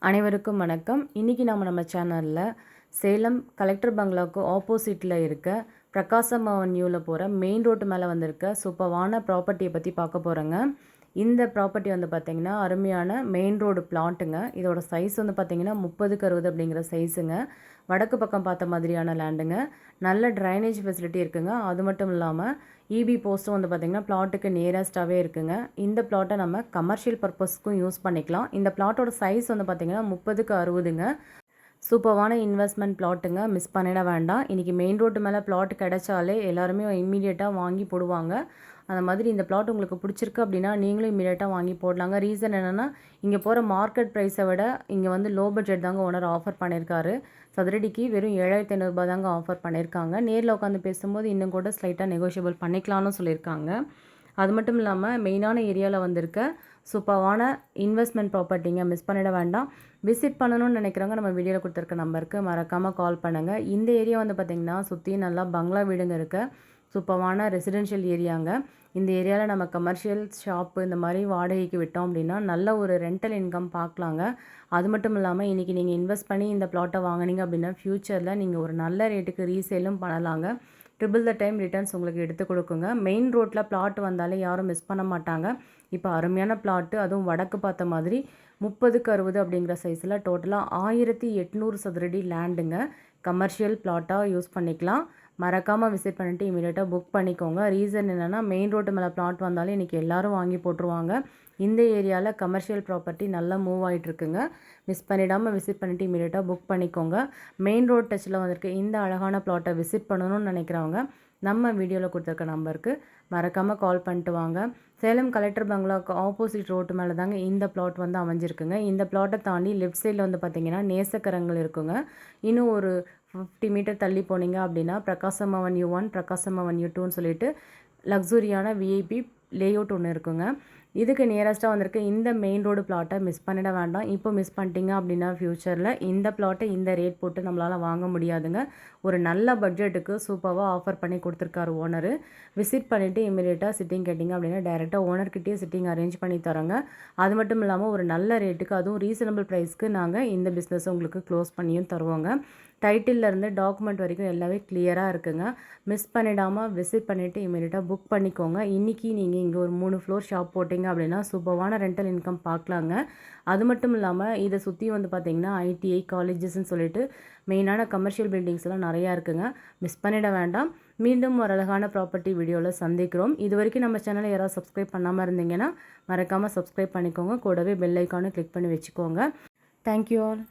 அனைவருக்கும் வணக்கம். இன்றைக்கி நம்ம சேனலில் சேலம் கலெக்டர் பங்களாவுக்கு ஆப்போசிட்டில் இருக்க பிரகாசம் அவென்யூவில் போகிற மெயின் ரோட்டு மேலே வந்திருக்க சூப்பரான ப்ராப்பர்ட்டியை பற்றி பார்க்க போகிறோங்க. இந்த ப்ராப்பர்ட்டி வந்து பார்த்திங்கன்னா அருமையான மெயின் ரோடு பிளாட்டுங்க. இதோட சைஸ் வந்து பார்த்திங்கன்னா 30x60 அப்படிங்கிற சைஸுங்க. வடக்கு பக்கம் பார்த்த மாதிரியான லேண்டுங்க. நல்ல ட்ரைனேஜ் ஃபெசிலிட்டி இருக்குங்க. அது மட்டும் இல்லாமல் இபி போஸ்ட்டும் வந்து பார்த்திங்கன்னா பிளாட்டுக்கு நியரஸ்ட்டாகவே இருக்குங்க. இந்த பிளாட்டை நம்ம கமர்ஷியல் பர்பஸ்க்கும் யூஸ் பண்ணிக்கலாம். இந்த பிளாட்டோட சைஸ் வந்து பார்த்திங்கன்னா 30x60ங்க. சூப்பரான இன்வெஸ்ட்மெண்ட் பிளாட்டுங்க. மிஸ் பண்ணிட வேண்டாம். இன்றைக்கி மெயின் ரோட்டு மேலே பிளாட் கிடைச்சாலே எல்லாருமே இம்மீடியட்டாக வாங்கி போடுவாங்க. அந்த மாதிரி இந்த பிளாட் உங்களுக்கு பிடிச்சிருக்கு அப்படின்னா நீங்களும் இம்மீடியட்டாக வாங்கி போடலாங்க. ரீசன் என்னென்னா, இங்கே போகிற மார்க்கெட் ப்ரைஸை விட இங்கே வந்து லோ பட்ஜெட் தாங்க ஓனர் ஆஃபர் பண்ணியிருக்காரு. சதுரடிக்கு வெறும் 7500 தாங்க ஆஃபர் பண்ணியிருக்காங்க. நேரில் உட்காந்து பேசும்போது இன்னும் கூட ஸ்லைட்டாக நெகோஷியபிள் பண்ணிக்கலாம்னு சொல்லியிருக்காங்க. அது மட்டும் இல்லாமல் மெயினான ஏரியாவில் வந்திருக்க சூப்பரான இன்வெஸ்ட்மெண்ட் ப்ராப்பர்ட்டிங்க. மிஸ் பண்ணிட வேண்டாம். விசிட் பண்ணணும்னு நினைக்கிறவங்க நம்ம வீடியோவில் கொடுத்துருக்க நம்பருக்கு மறக்காமல் கால் பண்ணுங்கள். இந்த ஏரியா வந்து பார்த்திங்கன்னா சுற்றி நல்லா பங்களா வீடுங்க இருக்க சூப்பரான ரெசிடென்ஷியல் ஏரியாங்க. இந்த ஏரியாவில் நம்ம கமர்ஷியல் ஷாப்பு இந்த மாதிரி வாடகைக்கு விட்டோம் அப்படின்னா நல்ல ஒரு ரெண்டல் இன்கம் பார்க்கலாங்க. அது மட்டும் இல்லாமல் இன்றைக்கி நீங்கள் இன்வெஸ்ட் பண்ணி இந்த பிளாட்டை வாங்கினீங்க அப்படின்னா ஃப்யூச்சரில் நீங்கள் ஒரு நல்ல ரேட்டுக்கு ரீசேலும் பண்ணலாங்க. ட்ரிபிள் த டைம் ரிட்டர்ன்ஸ் உங்களுக்கு எடுத்து கொடுக்குங்க. மெயின் ரோட்டில் பிளாட் வந்தாலே யாரும் மிஸ் பண்ண மாட்டாங்க. இப்போ அருமையான பிளாட்டு, அதுவும் வடக்கு பார்த்த மாதிரி 30x60 அப்படிங்கிற சைஸில் டோட்டலாக 1800 சதுரடி லேண்டுங்க. கமர்ஷியல் பிளாட்டாக யூஸ் பண்ணிக்கலாம். மறக்காமல் விசிட் பண்ணிவிட்டு இமீடியட்டாக புக் பண்ணிக்கோங்க. ரீசன் என்னென்னா, மெயின் ரோட்டு மேலே பிளாட் வந்தாலே இன்றைக்கி எல்லோரும் வாங்கி போட்டுருவாங்க. இந்த ஏரியாவில் கமர்ஷியல் ப்ராப்பர்ட்டி நல்லா மூவ் ஆகிட்டுருக்குங்க. மிஸ் பண்ணிடாமல் விசிட் பண்ணிவிட்டு இமீடியட்டாக புக் பண்ணிக்கோங்க. மெயின் ரோட் டச்சில் வந்திருக்க இந்த அழகான பிளாட்டை விசிட் பண்ணணும்னு நினைக்கிறவங்க நம்ம வீடியோவில் கொடுத்துருக்க நம்பருக்கு மறக்காமல் கால் பண்ணிட்டு வாங்க. சேலம் கலெக்டர் பங்களாவுக்கு ஆப்போசிட் ரோட்டு மேலே தாங்க இந்த பிளாட் வந்து அமைஞ்சிருக்குங்க. இந்த பிளாட்டை தாண்டி லெஃப்ட் சைடில் வந்து பார்த்திங்கன்னா நேசக்கரங்கள் இருக்குங்க. இன்னும் ஒரு 50 மீட்டர் தள்ளி போனீங்க அப்படின்னா பிரகாசம் அவென்யூ 1, பிரகாசம் அவென்யூ 2ன்னு சொல்லிட்டு லக்ஸூரியான விஐபி லேஅவுட் ஒன்று இருக்குங்க. இதுக்கு நியரஸ்ட்டாக வந்திருக்க இந்த மெயின் ரோடு பிளாட்டை மிஸ் பண்ணிட வேண்டாம். இப்போ மிஸ் பண்ணிட்டீங்க அப்படின்னா ஃப்யூச்சரில் இந்த பிளாட்டை இந்த ரேட் போட்டு நம்மளால் வாங்க முடியாதுங்க. ஒரு நல்ல பட்ஜெட்டுக்கு சூப்பராக ஆஃபர் பண்ணி கொடுத்துருக்காரு ஓனரு. விசிட் பண்ணிவிட்டு இமீடியட்டாக சிட்டிங் கேட்டிங்க அப்படின்னா டைரெக்டாக ஓனர்கிட்டயே சிட்டிங் அரேஞ்ச் பண்ணி தரோங்க. அது மட்டும் இல்லாமல் ஒரு நல்ல ரேட்டுக்கு, அதுவும் ரீசனபிள் ப்ரைஸ்க்கு நாங்கள் இந்த பிஸ்னஸை உங்களுக்கு க்ளோஸ் பண்ணியும் தருவோங்க. டைட்டில்லேருந்து டாக்குமெண்ட் வரைக்கும் எல்லாமே கிளியராக இருக்குங்க. மிஸ் பண்ணிடாமல் விசிட் பண்ணிவிட்டு இமீடியட்டாக புக் பண்ணிக்கோங்க. இன்றைக்கி நீங்கள் இங்கே ஒரு 3 ஃப்ளோர் ஷாப் போட்டிங்க அப்படின்னா சூப்பரான ரெண்டல் இன்கம் பார்க்கலாங்க. அது மட்டும் இல்லாமல் இதை சுற்றி வந்து பார்த்திங்கன்னா ஐடிஐ காலேஜஸ்ன்னு சொல்லிட்டு மெயினான கமர்ஷியல் பில்டிங்ஸ்லாம் நிறையா இருக்குங்க. மிஸ் பண்ணிட வேண்டாம். மீண்டும் ஒரு அழகான ப்ராப்பர்ட்டி வீடியோவில் சந்திக்கிறோம். இது வரைக்கும் நம்ம சேனலை யாராவது சப்ஸ்கிரைப் பண்ணாமல் இருந்தீங்கன்னா மறக்காமல் சப்ஸ்கிரைப் பண்ணிக்கோங்க. கூடவே பெல் ஐக்கானை கிளிக் பண்ணி வச்சுக்கோங்க. Thank you all.